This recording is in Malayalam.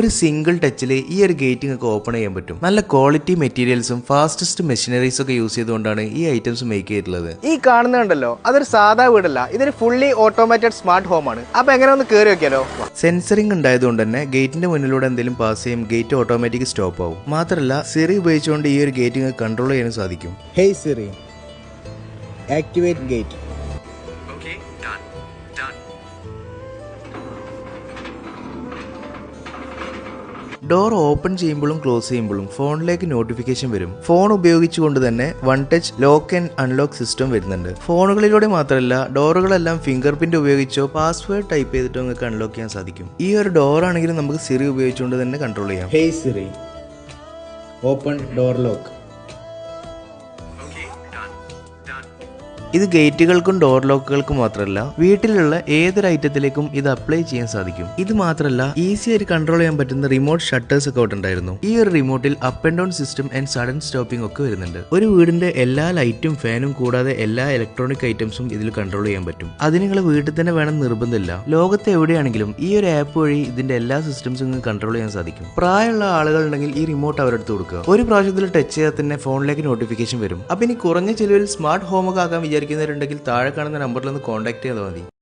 ഒരു സിംഗിൾ ടച്ചിൽ ഈ ഒരു ഗേറ്റ് നിങ്ങൾക്ക് ഓപ്പൺ ചെയ്യാൻ പറ്റും. നല്ല ക്വാളിറ്റി മെറ്റീരിയൽസും ഫാസ്റ്റസ്റ്റ് മെഷീനറീസും ഒക്കെ യൂസ് ചെയ്തുകൊണ്ടാണ് ഈ ഐറ്റംസ് മേക്ക് ചെയ്തിട്ടുള്ളത്. ഈ കാണുന്നുണ്ടല്ലോ അതൊരു സാധാ വീടല്ല, ഇതൊരു ഫുള്ളി ഓട്ടോമാറ്റഡ് സ്മാർട്ട് ഹോം ആണ്. അപ്പൊ എങ്ങനെ ഒന്ന് കയറി നോക്കിയാലോ? സെൻസറിംഗ് ഉണ്ടായതുകൊണ്ട് തന്നെ ഗേറ്റിന്റെ മുന്നിലൂടെ എന്തെങ്കിലും പാസ് ചെയ്യും ഗേറ്റ് ഓട്ടോമാറ്റിക് സ്റ്റോപ്പ് ആവും. മാത്രമല്ല സിറി ഉപയോഗിച്ചുകൊണ്ട് ഈ ഒരു ഗേറ്റ് നിങ്ങൾക്ക് കൺട്രോൾ ചെയ്യാനും സാധിക്കും. Hey Siri, activate gate. Door open ചെയ്യുമ്പോഴും ക്ലോസ് ചെയ്യുമ്പോഴും ഫോണിലേക്ക് നോട്ടിഫിക്കേഷൻ വരും. ഫോൺ ഉപയോഗിച്ചുകൊണ്ട് തന്നെ one touch lock and unlock system വരുന്നുണ്ട്. ഫോണുകളിലൂടെ മാത്രമല്ല ഡോറുകളെല്ലാം ഫിംഗർ പ്രിന്റ് ഉപയോഗിച്ചോ പാസ്വേഡ് ടൈപ്പ് ചെയ്തിട്ടോ നിങ്ങൾക്ക് അൺലോക്ക് ചെയ്യാൻ സാധിക്കും. ഈ ഒരു ഡോർ ആണെങ്കിലും നമുക്ക് സിറി ഉപയോഗിച്ചുകൊണ്ട് തന്നെ കൺട്രോൾ ചെയ്യാം. Hey Siri, open door lock. ഇത് ഗേറ്റുകൾക്കും ഡോർ ലോക്കുകൾക്കും മാത്രമല്ല വീട്ടിലുള്ള ഏതൊരു ഐറ്റത്തിലേക്കും ഇത് അപ്ലൈ ചെയ്യാൻ സാധിക്കും. ഇത് മാത്രമല്ല ഈസി ആയിട്ട് കൺട്രോൾ ചെയ്യാൻ പറ്റുന്ന റിമോട്ട് ഷട്ടേഴ്സ് ഒക്കെ ഉണ്ടായിരുന്നു. ഈ ഒരു റിമോട്ടിൽ up and down system and sudden stopping ഒക്കെ വരുന്നുണ്ട്. ഒരു വീടിന്റെ എല്ലാ ലൈറ്റും ഫാനും കൂടാതെ എല്ലാ ഇലക്ട്രോണിക് ഐറ്റംസും ഇതിൽ കൺട്രോൾ ചെയ്യാൻ പറ്റും. അത് നിങ്ങൾ വീട്ടിൽ തന്നെ വേണം നിർബന്ധമില്ല. ലോകത്ത് എവിടെയാണെങ്കിലും ഈ ഒരു ആപ്പ് വഴി ഇതിന്റെ എല്ലാ സിസ്റ്റംസും നിങ്ങൾക്ക് കൺട്രോൾ ചെയ്യാൻ സാധിക്കും. പ്രായമുള്ള ആളുകൾ ഉണ്ടെങ്കിൽ ഈ റിമോട്ട് അവരെടുത്ത് കൊടുക്കുക. ഒരു പ്രാവശ്യത്തിൽ ടച്ച് ചെയ്താൽ തന്നെ ഫോണിലേക്ക് നോട്ടിഫിക്കേഷൻ വരും. അപ്പൊ ഇനി കുറഞ്ഞ ചിലവിൽ സ്മാർട്ട് ഹോം ഒക്കെ ആക്കാൻ വിചാരിക്കുന്നവരുണ്ടെങ്കിൽ താഴെ കാണുന്ന നമ്പറിൽ ഒന്ന് കോൺടാക്ട് ചെയ്താൽ മതി.